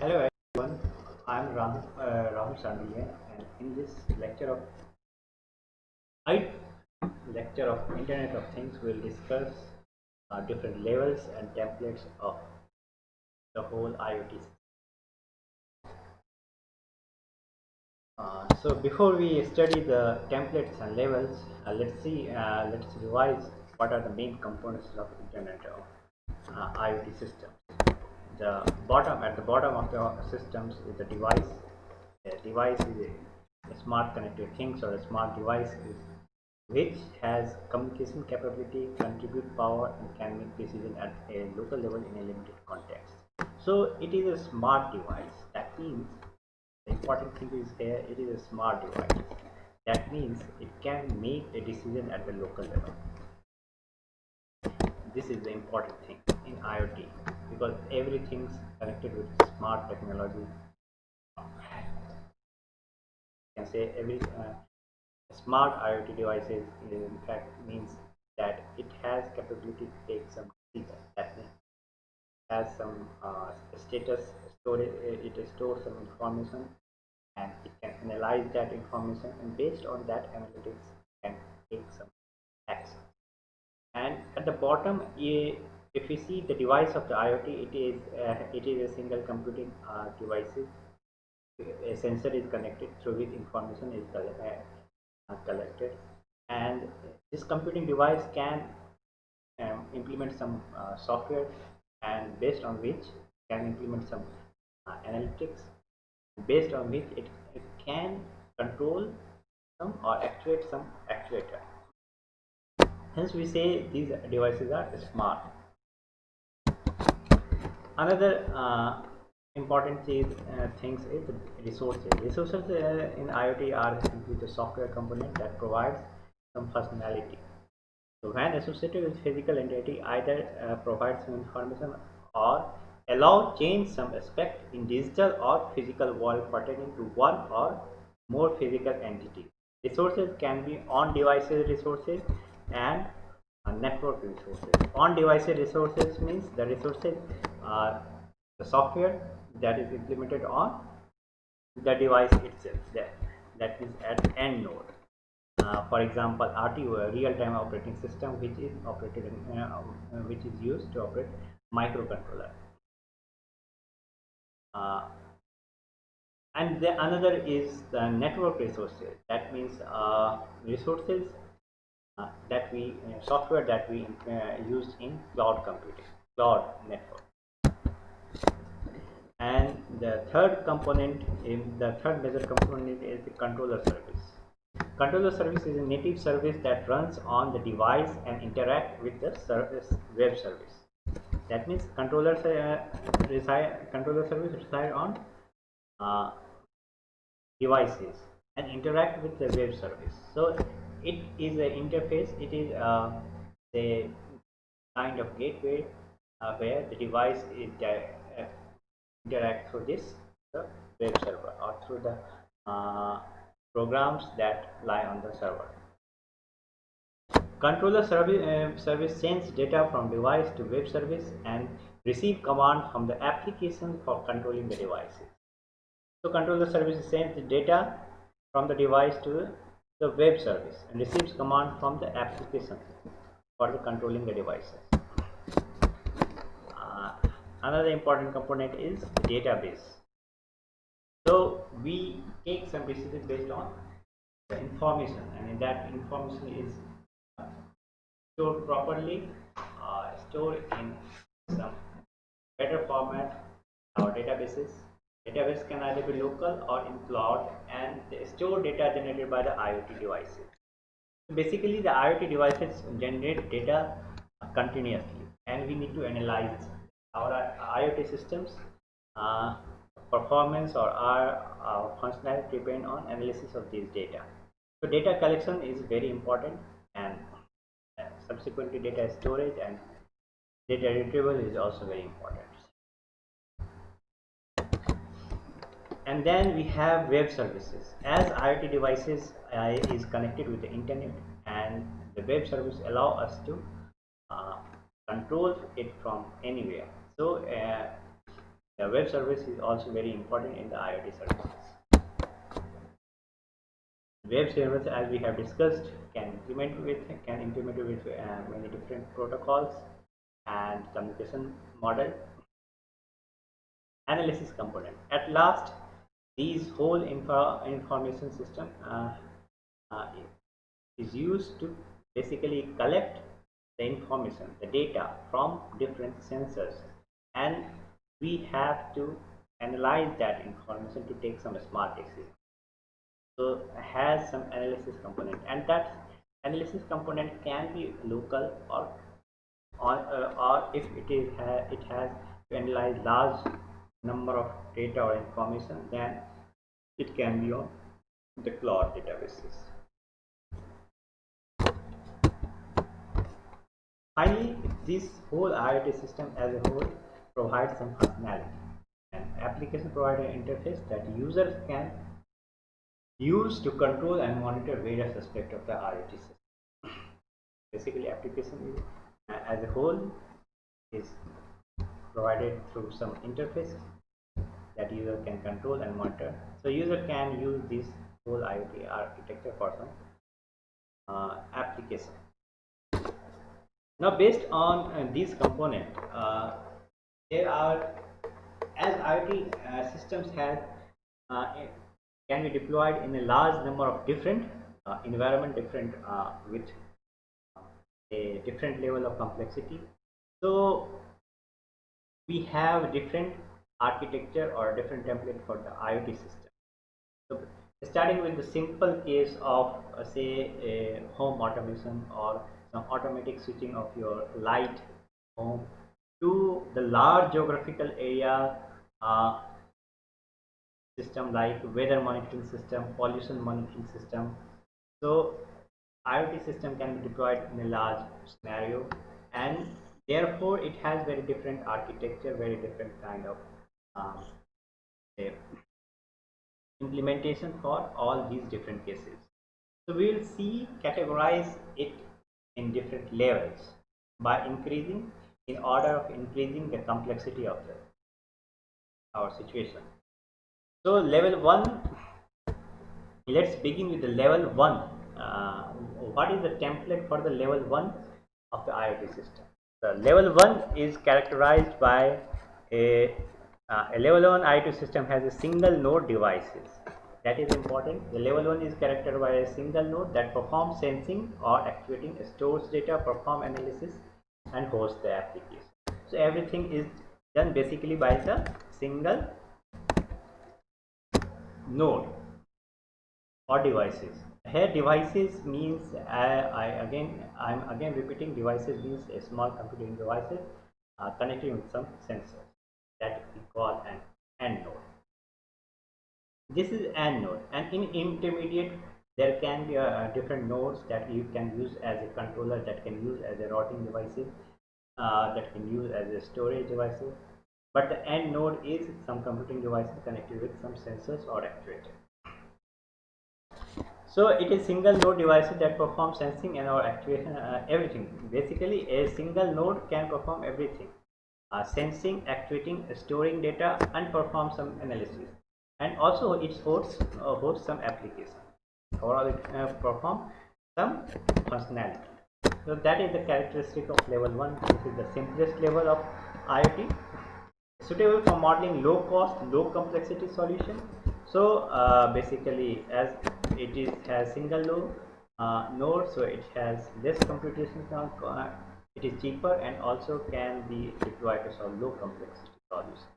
Hello everyone, I am Rahul Sandiya, and in this I lecture of Internet of Things, we'll discuss different levels and templates of the whole IoT system. So before we study the templates and levels, let's revise what are the main components of Internet of IoT system. At the bottom of the systems is the device. A device is a smart connected things or a smart device is which has communication capability, contribute power, and can make decision at a local level in a limited context. So it is a smart device. That means the important thing is here it is a smart device. That means it can make a decision at the local level. This is the important thing in IoT because everything's connected with smart technology. You can say every smart IoT devices in fact means that it has capability to take some data. That means it has some status storage. It stores some information and it can analyze that information, and based on that analytics can take some action. And at the bottom, if we see the device of the IoT, it is a single computing devices. A sensor is connected through which information is collected, and this computing device can implement some software, and based on which can implement some analytics, based on which it can control some or actuate some actuator. Hence we say these devices are smart. Another important things is the resources. Resources in IoT are simply the software component that provides some functionality. So when associated with physical entity, either provide some information or allow change some aspect in digital or physical world pertaining to one or more physical entities. Resources can be on-devices resources and network resources. On-devices resources means the resources are the software that is implemented on the device itself. That is at end node. For example, RTO, real-time operating system, which is used to operate microcontroller. Uh, and another is the network resources. That means resources that we software that we use in cloud computing, cloud network. And the third major component is the controller service. Controller service is a native service that runs on the device and interact with the web service. That means controller service reside on uh, devices and interact with the web service. So it is an interface. It is a kind of gateway where the device is interact through this the web server or through the programs that lie on the server. Controller service sends data from device to web service and receive command from the application for controlling the devices. So controller service sends the data from the device to the web service and receives command from the application for the controlling the devices. Another important component is the database. So we take some decisions based on the information, and in that information is stored properly, stored in some better format. Our databases. Database can either be local or in cloud, and they store data generated by the IoT devices. Basically, the IoT devices generate data continuously, and we need to analyze our IoT systems. Uh, Performance or our functionality depend on analysis of these data. So data collection is very important, and subsequently data storage and data retrieval is also very important. And then we have web services. As IoT devices is connected with the internet, and the web service allow us to uh, control it from anywhere. So The web service is also very important in the IoT services. Web service, as we have discussed, can implement with many different protocols and communication model. Analysis component. At last, these whole information system uh, is used to basically collect the information, the data from different sensors, and we have to analyze that information to take some smart decisions. So has some analysis component, and that analysis component can be local or if it has to analyze large number of data or information, then it can be on the cloud databases. Finally, this whole IoT system as a whole provides some functionality. An application provider interface that users can use to control and monitor various aspects of the IoT system. Basically, application as a whole is provided through some interface that user can control and monitor. So user can use this whole IoT architecture for some application. Now, based on these components, there are, as IoT systems have can be deployed in a large number of different environment, different with a different level of complexity. So we have different architecture or different template for the IoT system. So starting with the simple case of say a home automation or some automatic switching of your light home, to the large geographical area system like weather monitoring system, pollution monitoring system. So IoT system can be deployed in a large scenario, and therefore it has very different architecture, very different kind of um, implementation for all these different cases. So we will see categorize it in different levels by increasing in order of increasing the complexity of our situation. So level 1, let's begin with the level 1. What is the template for the level 1 of the IoT system? The level 1 is characterized by a level 1 IoT system has a single node devices. That is important. The level 1 is characterized by a single node that performs sensing or actuating, stores data, perform analysis, and hosts the application. So everything is done basically by the single node or devices. Here devices means I'm again repeating, devices means a small computing devices connected with some sensors that we call an AND node. This is AND node, and in intermediate there can be different nodes that you can use as a controller, that can use as a routing devices, that can use as a storage devices. But the AND node is some computing devices connected with some sensors or actuators. So it is single node devices that perform sensing and or actuation, everything. Basically, a single node can perform everything: sensing, actuating, storing data, and perform some analysis. And also, it hosts some application. Overall, it perform some functionality. So that is the characteristic of level 1. This is the simplest level of IoT, suitable for modeling low cost, low complexity solution. So basically, as it is has single node, so it has less computation, it is cheaper, and also can be deployed to solve low complexity solution.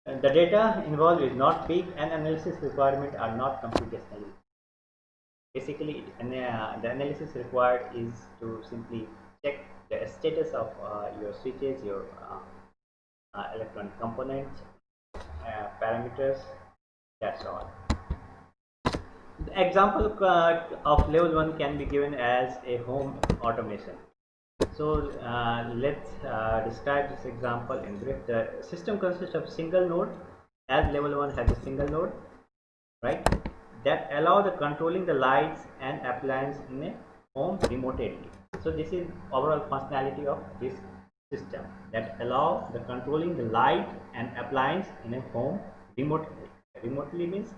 And the data involved is not big, and analysis requirements are not computationally. Basically, the analysis required is to simply check the status of your switches, your electronic components, parameters. That's all. The example of level 1 can be given as a home automation. So let's describe this example in brief. The system consists of single node, as level 1 has a single node, right, that allow the controlling the lights and appliance in a home remotely. So this is overall functionality of this system that allow the controlling the light and appliance in a home remotely. Remotely means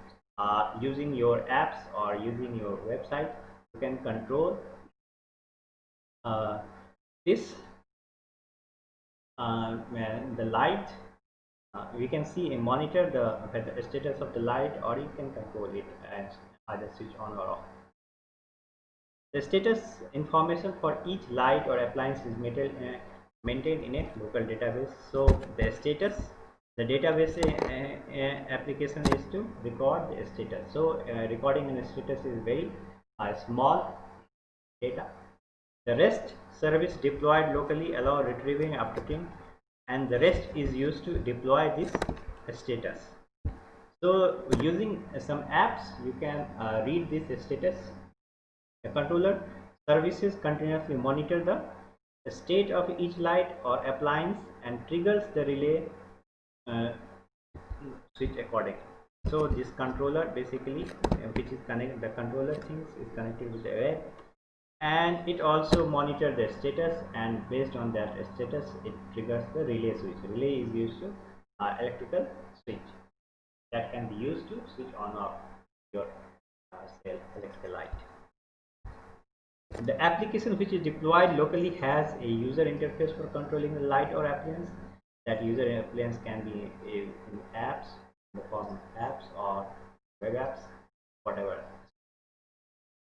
using your apps or using your website, you can control uh, this the light. We can see and monitor the status of the light, or you can control it and either switch on or off. The status information for each light or appliance is maintained in a local database. So the database application is to record the status. So recording in status is very small data. The REST service deployed locally allow retrieving, updating, and the rest is used to deploy this status. So using some apps, you can read this status. The controller services continuously monitor the state of each light or appliance and triggers the relay uh, switch accordingly. So this controller basically, which is connected, the controller things is connected with the web, and it also monitors the status, and based on that status, it triggers the relay switch. Relay is used to electrical switch that can be used to switch on or off your cell electrical light. The application which is deployed locally has a user interface for controlling the light or appliance. That user appliance can be in apps, in the form of apps or web apps, whatever.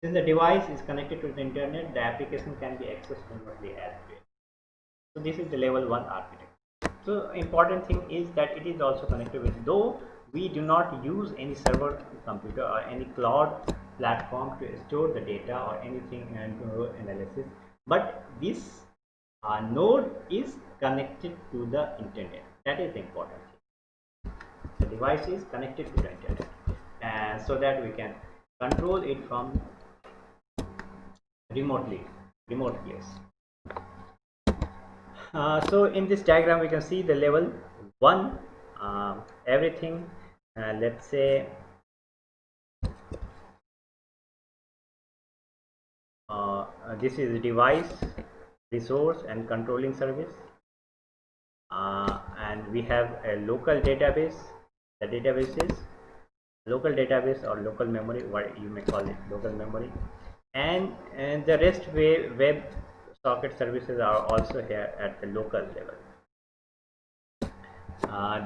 Since the device is connected to the internet, the application can be accessed remotely as well. So this is the level 1 architecture. So important thing is that it is also connected with, though we do not use any server computer or any cloud platform to store the data or anything and do analysis, but this node is connected to the internet. That is the important thing. The device is connected to the internet, and so that we can control it from remote place. So in this diagram we can see the level 1, everything, let's say this is device, resource and controlling service, and we have a local database. The database is local database or local memory, what you may call it, local memory, and the rest web socket services are also here at the local level.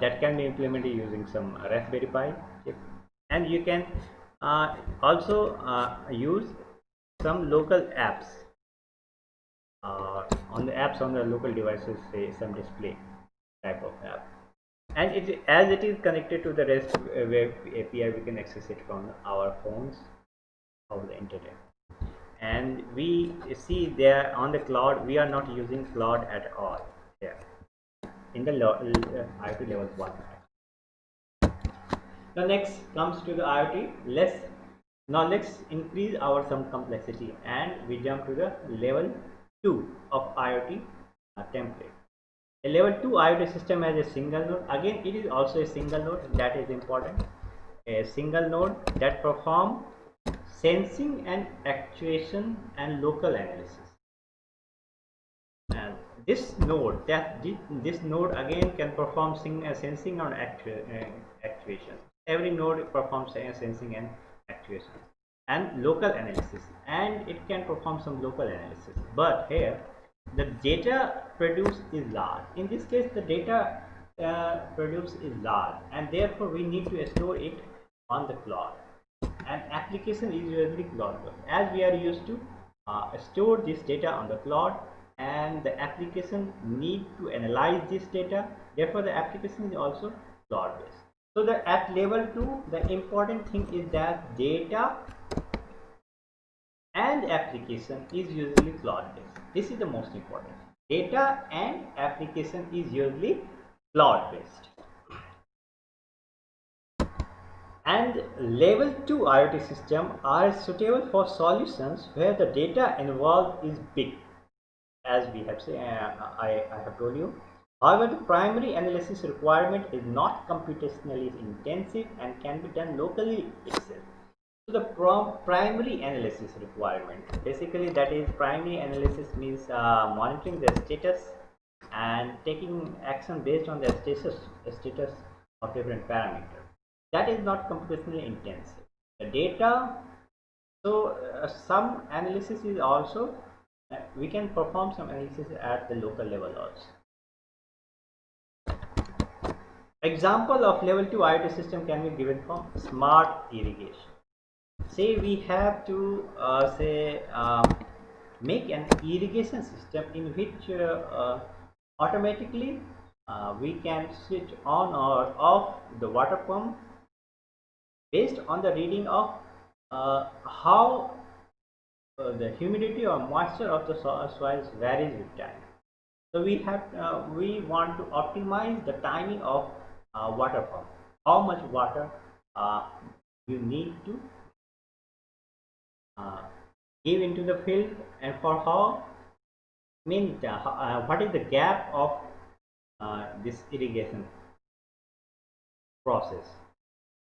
That can be implemented using some Raspberry Pi chip, and you can also use some local apps on the apps on the local devices, say some display type of app, and as it is connected to the REST web API, we can access it from our phones over the internet. And we see there on the cloud, we are not using cloud at all here in the IoT level 1. Now next comes to the IoT. Now let's increase our some complexity, and we jump to the level 2 of IoT template. A level 2 IoT system has a single node. Again, it is also a single node, that is important. A single node that perform sensing and actuation and local analysis. And this node again can perform sensing or actuation. Every node performs sensing and actuation and local analysis, and it can perform some local analysis. But here the data produced is large. In this case, the data produced is large, and therefore we need to store it on the cloud. And application is usually cloud, as we are used to store this data on the cloud, and the application need to analyze this data. Therefore the application is also cloud based. So at level 2, the important thing is that data and application is usually cloud based. This is the most important. Data and application is usually cloud based. And level 2 IoT system are suitable for solutions where the data involved is big, as we have said, I have told you. However, the primary analysis requirement is not computationally intensive and can be done locally itself. So the primary analysis requirement, basically, that is primary analysis means monitoring the status and taking action based on the status of different parameters. That is not computationally intensive. The data, so some analysis is also, we can perform some analysis at the local level also. Example of level 2 IoT system can be given from smart irrigation. Say we have to make an irrigation system in which automatically we can switch on or off the water pump based on the reading of how the humidity or moisture of the soils varies with time. So we want to optimize the timing of water pump. How much water uh, you need to uh, give into the field, and for how, mean what is the gap of this irrigation process.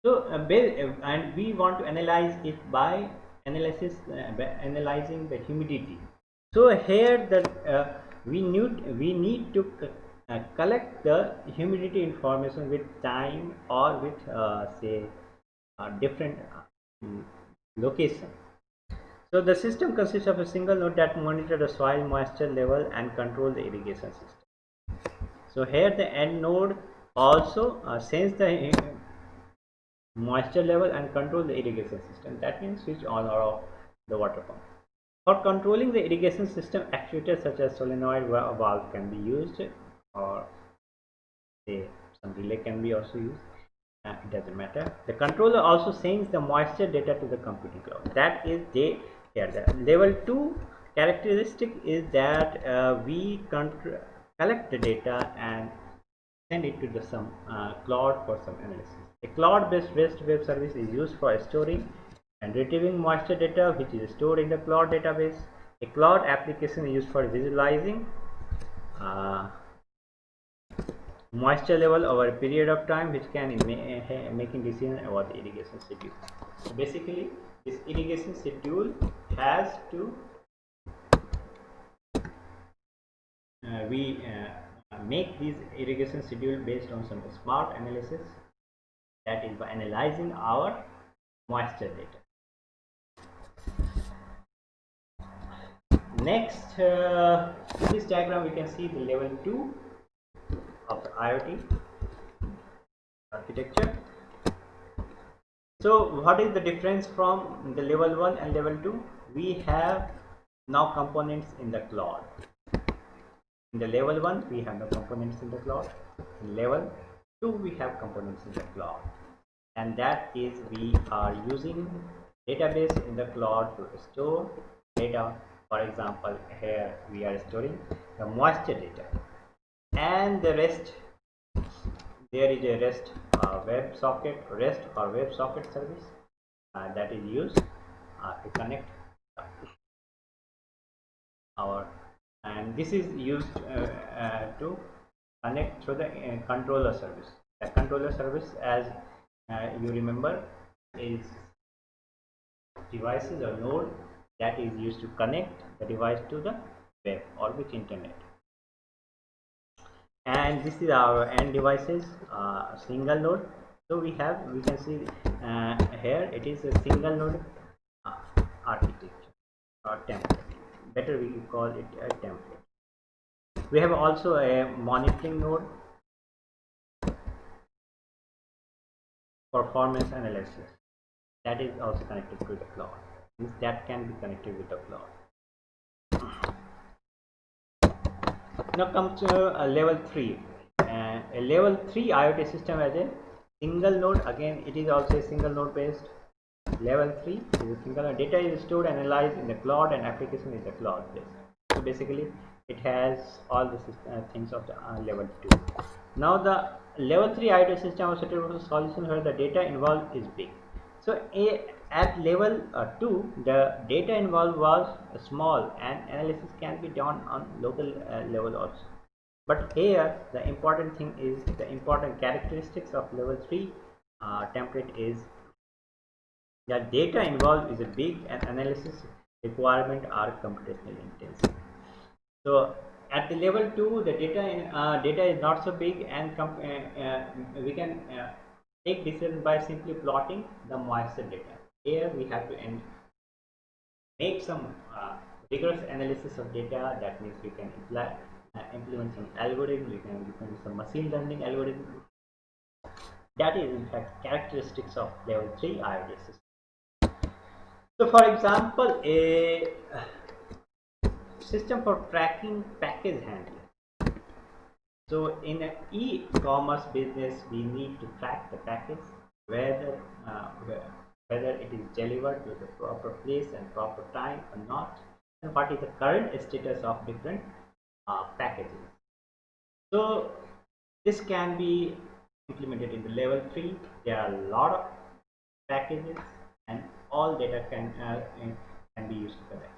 So and we want to analyze it by by analyzing the humidity. So here the we need to collect the humidity information with time or with say different location. So the system consists of a single node that monitors the soil moisture level and control the irrigation system. So here the end node also sense the moisture level and control the irrigation system. That means switch on or off the water pump. For controlling the irrigation system, actuators such as solenoid valve can be used, or say some relay can be also used. It doesn't matter. The controller also sends the moisture data to the computing cloud. That is here. The level 2 characteristic is that we collect the data and send it to the some cloud for some analysis. A cloud-based REST web service is used for storing and retrieving moisture data, which is stored in the cloud database. A cloud application is used for visualizing uh, moisture level over a period of time, which can making decision about the irrigation schedule. So basically, this irrigation schedule has to we make this irrigation schedule based on some smart analysis, that is by analyzing our moisture data. Next, in this diagram we can see the level 2 of the IoT architecture. So what is the difference from the level 1 and level 2? We have now components in the cloud. In the level 1 we have the components in the cloud. In level 2 we have components in the cloud, and that is we are using database in the cloud to store data. For example, here we are storing the moisture data, and the rest, there is a REST REST or WebSocket service that is used to connect our, and this is used to connect through the controller service. The controller service, as you remember, is devices or node that is used to connect the device to the web or with internet. And this is our end devices, single node. So we can see here it is a single node architecture or template. Better we call it a template. We have also a monitoring node, performance analysis, that is also connected to the cloud. That can be connected with the cloud. Now come to level 3. A level 3 IoT system as a single node. Again, it is also a single node based. Level 3 is a single node. Data is stored and analyzed in the cloud, and application is the cloud based. So basically, it has all the things of the level 2. Now the level 3 IoT system was a solution where the data involved is big. So at level 2, the data involved was small, and analysis can be done on local level also. But here the important thing is, the important characteristics of level 3 template is that data involved is a big, and analysis requirement are computationally intensive. So At the level 2, the data is not so big, and we can take decision by simply plotting the moisture data. Here we have to make some rigorous analysis of data. That means we can implement some algorithm, we can implement some machine learning algorithm. That is in fact characteristics of level 3 IoT system. So for example, a system for tracking package handling. So in an e-commerce business, we need to track the package, whether whether it is delivered to the proper place and proper time or not, and what is the current status of different packages. So this can be implemented in the level 3. There are a lot of packages, and all data can be used for that.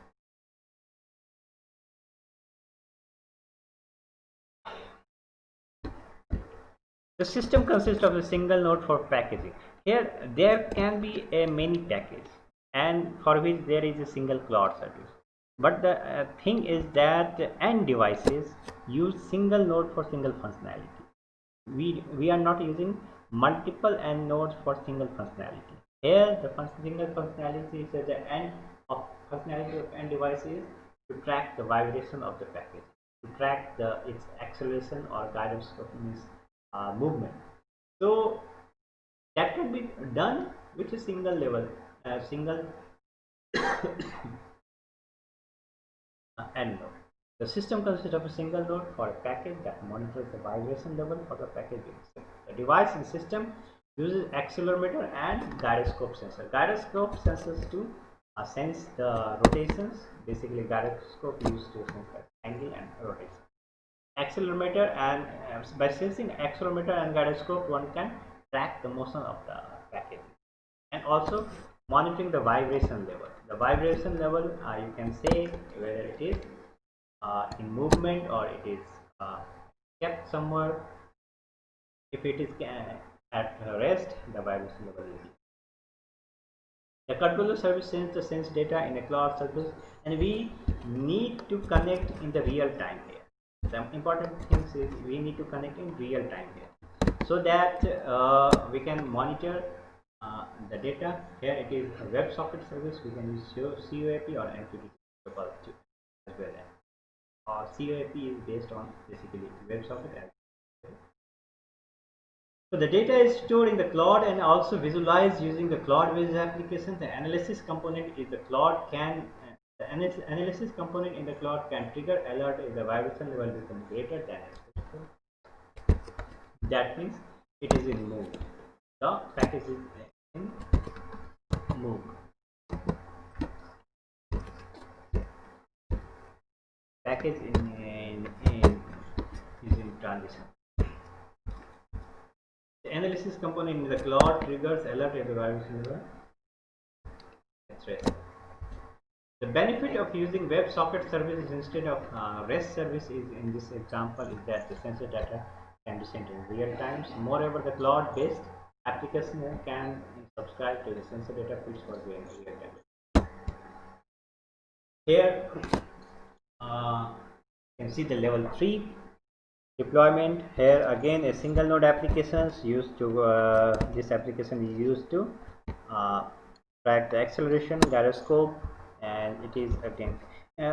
The system consists of a single node for packaging. Here there can be a many package, and for which there is a single cloud service. But the thing is that end devices use single node for single functionality. We are not using multiple end nodes for single functionality. Here the single functionality is at the end of functionality of end devices to track the vibration of the package, to track its acceleration or guidance performance movement. So that can be done with a single level, single end node. The system consists of a single node for a package that monitors the vibration level for the package. The device and system uses accelerometer and gyroscope sensor. Gyroscope sensors to sense the rotations. Basically, gyroscope used to sense the angle and rotation. Accelerometer, and by sensing accelerometer and gyroscope, one can track the motion of the package, and also monitoring the vibration level. The vibration level, you can say whether it is in movement or it is kept somewhere. If it is at rest, the vibration level is. The controller service sends the sense data in a cloud service, and we need to connect in the real time here. The important thing is we need to connect in real time here, so that we can monitor the data. Here it is a WebSocket service. We can use COAP or MQTT protocol as well. COAP is based on basically WebSocket. So the data is stored in the cloud and also visualized using the CloudWiz application. The analysis component is the cloud can the analysis component in the cloud can trigger alert if the vibration level becomes greater than expected. That means it is in move. The package is in move. Package is in transition. The analysis component in the cloud triggers alert if the vibration level. That's right. The benefit of using WebSocket services instead of REST service is, in this example, is that the sensor data can be sent in real time. Moreover, the cloud-based application can subscribe to the sensor data feeds for the real time. Here, you can see the level 3 deployment. Here again, a single node applications used to this application is used to track the acceleration, gyroscope, and it is again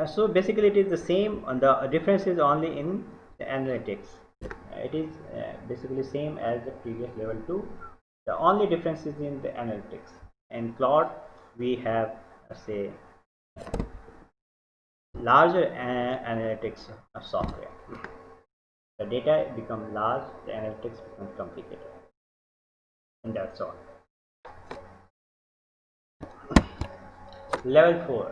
so basically it is the same, and the difference is only in the analytics. It is basically same as the previous level 2. The only difference is in the analytics. In cloud we have say larger analytics software. The data becomes large, the analytics becomes complicated, and that's all. Level 4.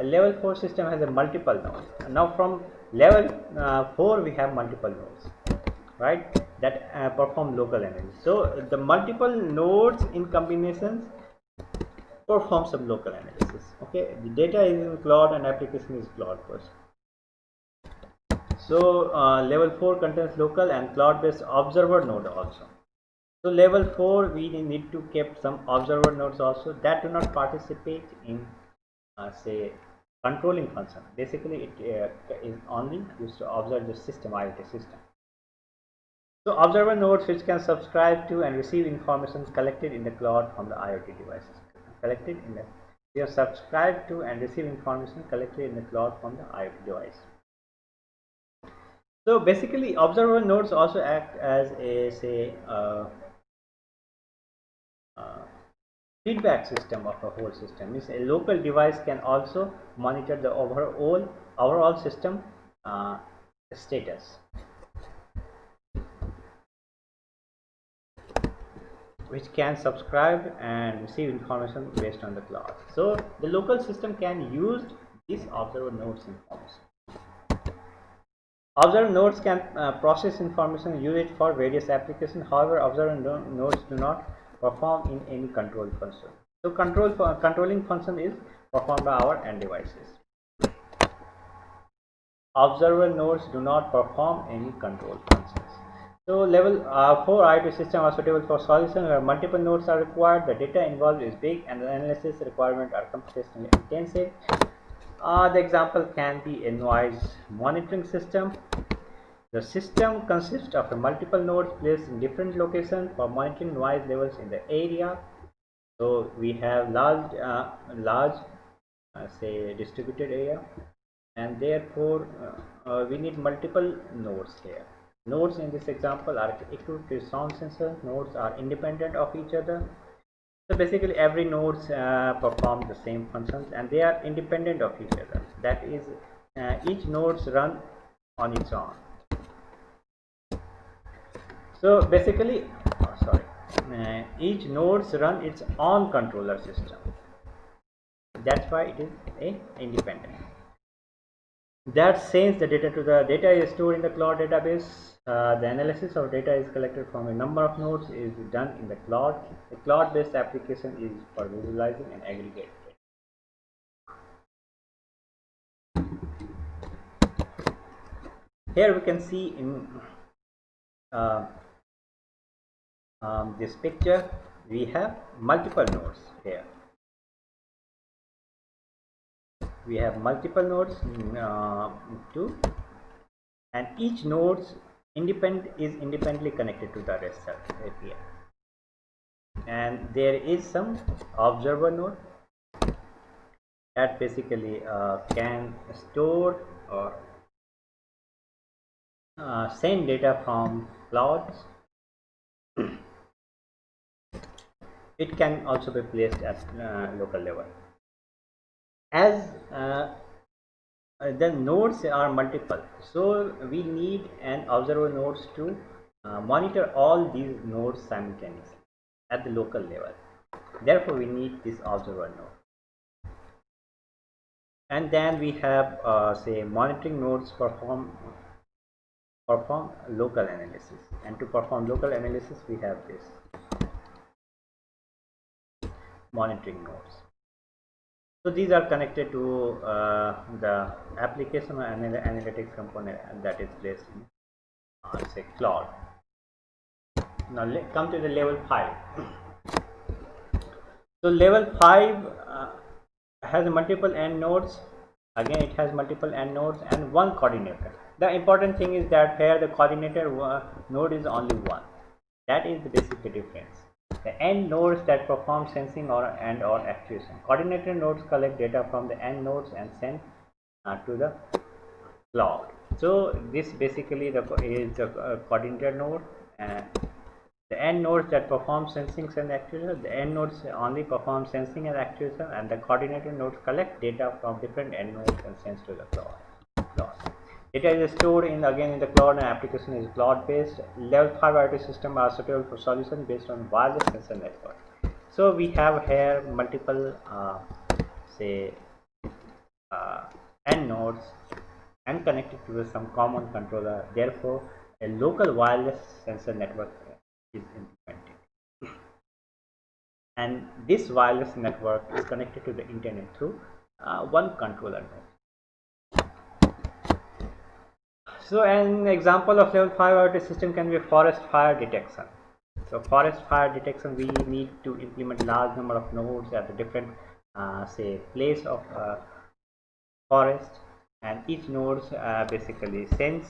Level 4 system has a multiple nodes. Now from level 4 we have multiple nodes, right, that perform local analysis. So the multiple nodes in combinations perform some local analysis. Okay, the data is in cloud and application is cloud first. So level 4 contains local and cloud-based observer node also. So level 4 we need to keep some observer nodes also that do not participate in say controlling function. Basically, it is only used to observe the system, IoT system. So observer nodes which can subscribe to and receive information collected in the cloud from the IoT devices. Collected in the They are subscribed to and receive information collected in the cloud from the IoT device. So basically, observer nodes also act as a feedback system of a whole system. Means a local device can also monitor the overall system status, which can subscribe and receive information based on the cloud. So the local system can use this observer nodes information. Observer nodes can process information and use it for various applications. However, observer nodes do not perform in any control function. So controlling function is performed by our end devices. Observer nodes do not perform any control functions. So level 4 IoT system are suitable for solution where multiple nodes are required, the data involved is big, and the analysis requirements are computationally intensive. The example can be a noise monitoring system. The system consists of multiple nodes placed in different locations for monitoring noise levels in the area. So we have large say distributed area, and therefore we need multiple nodes here. Nodes in this example are equipped with sound sensors. Nodes are independent of each other. So basically every nodes perform the same functions and they are independent of each other. That is, each nodes run on its own. So basically, each nodes run its own controller system. That's why it is independent. That sends the data to the data is stored in the cloud database. The analysis of data is collected from a number of nodes is done in the cloud. The cloud-based application is for visualizing and aggregating. Here we can see in this picture we have multiple nodes here. We have multiple nodes too, and each node is independently connected to the REST API. And there is some observer node that basically can store or send data from clouds. It can also be placed at local level. As the nodes are multiple, so we need an observer nodes to monitor all these nodes simultaneously at the local level. Therefore, we need this observer node. And then we have say monitoring nodes perform local analysis, and to perform local analysis we have this monitoring nodes. So these are connected to the application or analytics component that is placed in say cloud. Now let's come to the level 5. So level 5 has multiple end nodes. Again, it has multiple end nodes and one coordinator. The important thing is that here the coordinator node is only one. That is the basic difference. The end nodes that perform sensing or actuation. Coordinator nodes collect data from the end nodes and send to the cloud. So this basically is the coordinator node, and the end nodes that perform sensing and actuation. The end nodes only perform sensing and actuation, and the coordinator nodes collect data from different end nodes and sends to the cloud. Data is stored in the cloud, and application is cloud based. Level 5 IoT system are suitable for solution based on wireless sensor network. So we have here multiple end nodes and connected to some common controller. Therefore, a local wireless sensor network is implemented, and this wireless network is connected to the internet through one controller node. So an example of level 5 IoT system can be forest fire detection. So forest fire detection, we need to implement large number of nodes at a different say place of forest, and each node basically sends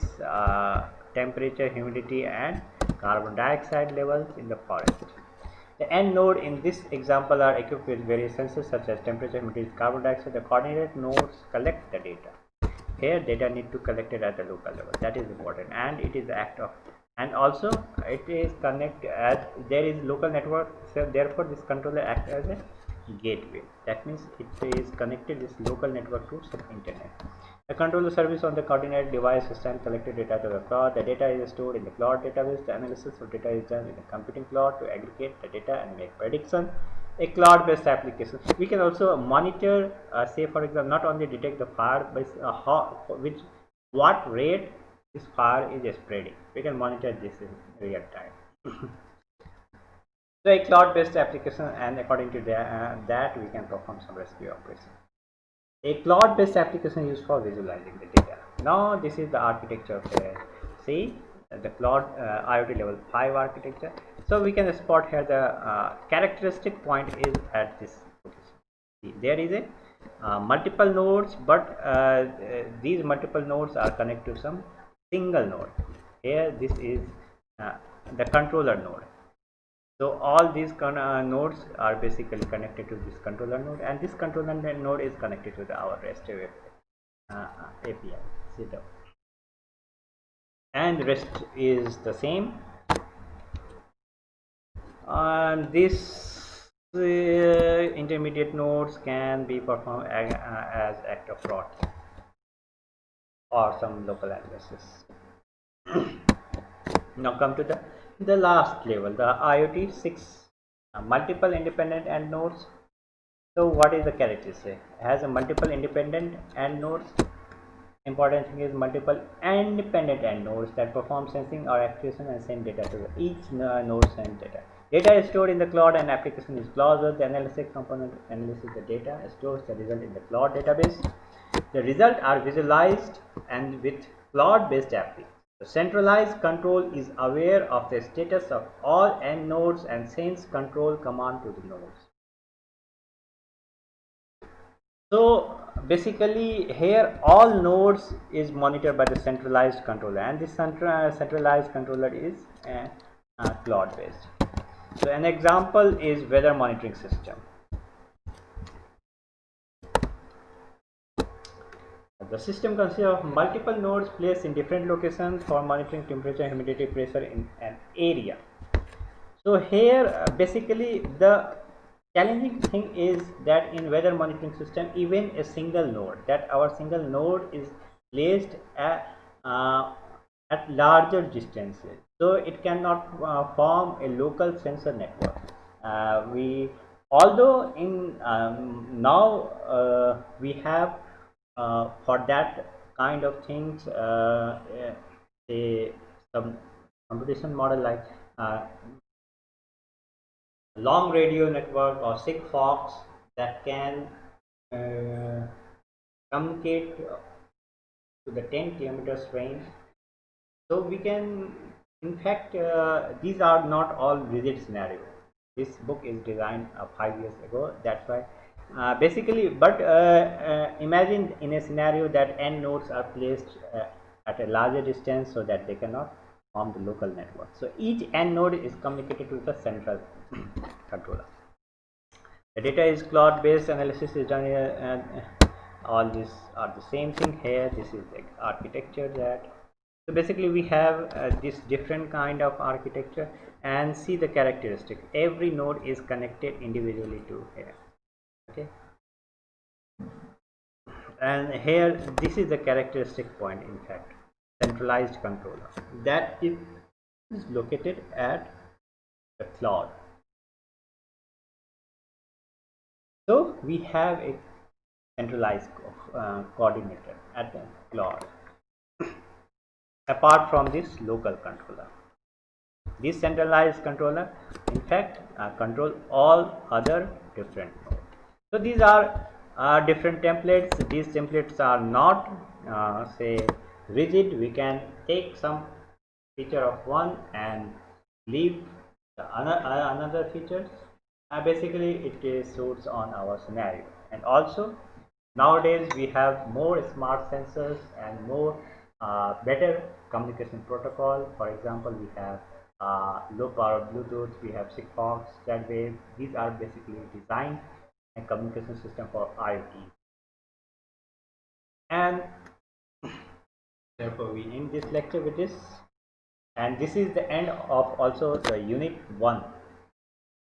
temperature, humidity, and carbon dioxide levels in the forest. The end node in this example are equipped with various sensors such as temperature, humidity, carbon dioxide. The coordinate nodes collect the data. Here data need to collect it at the local level. That is important, and it is act of, and also it is connect as there is local network, so therefore this controller acts as a gateway. That means it is connected this local network to some internet. The controller service on the coordinate device sends collected data to the cloud. The data is stored in the cloud database. The analysis of data is done in the computing cloud to aggregate the data and make prediction. A cloud-based application. We can also monitor, say for example, not only detect the fire, but what rate this fire is spreading. We can monitor this in real time. So a cloud-based application, and according to that, we can perform some rescue operation. A cloud-based application used for visualizing the data. Now this is the architecture of the the cloud IoT level 5 architecture. So we can spot here the characteristic point is at this location. There is a multiple nodes, but these multiple nodes are connected to some single node. Here this is the controller node. So all these nodes are basically connected to this controller node, and this controller node is connected to our REST API setup. And REST is the same. And these intermediate nodes can be performed as act of fraud or some local analysis. Now come to the last level, the IoT 6, multiple independent end nodes. So what is the characteristic? It has a multiple independent end nodes. Important thing is multiple independent end nodes that perform sensing or activation and send data to each node sends data. Data is stored in the cloud and application is cloud. The analysis component analyzes the data, stores the result in the cloud database. The results are visualized and with cloud-based application. The centralized control is aware of the status of all end nodes and sends control command to the nodes. So basically here all nodes is monitored by the centralized controller, and this centralized controller is cloud based. So an example is weather monitoring system. The system consists of multiple nodes placed in different locations for monitoring temperature, humidity, pressure in an area. So here basically the challenging thing is that in weather monitoring system, even a single node, that our single node is placed at larger distances, so it cannot form a local sensor network. Although in now we have for that kind of things some computation model like long radio network or Sigfox that can communicate to the 10 kilometers range. So we can, in fact, these are not all rigid scenarios. This book is designed 5 years ago. That's why basically, but imagine in a scenario that n nodes are placed at a larger distance so that they cannot form the local network. So each n node is communicated with the central controller. The data is cloud based, analysis is done here, and all these are the same thing here. This is the architecture that. So basically we have this different kind of architecture, and see the characteristic. Every node is connected individually to here. Okay, and here this is the characteristic point, in fact, centralized controller that is located at the cloud. So we have a centralized coordinator at the cloud apart from this local controller. This centralized controller in fact control all other different nodes. So these are different templates. These templates are not say rigid. We can take some feature of one and leave another features. Basically it suits on our scenario, and also Nowadays we have more smart sensors and more better communication protocol. For example, we have low power Bluetooth, we have Sigfox, Z-Wave. These are basically designed and communication system for IoT. And therefore we end this lecture with this. And this is the end of also the unit 1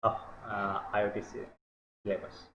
of IoT syllabus.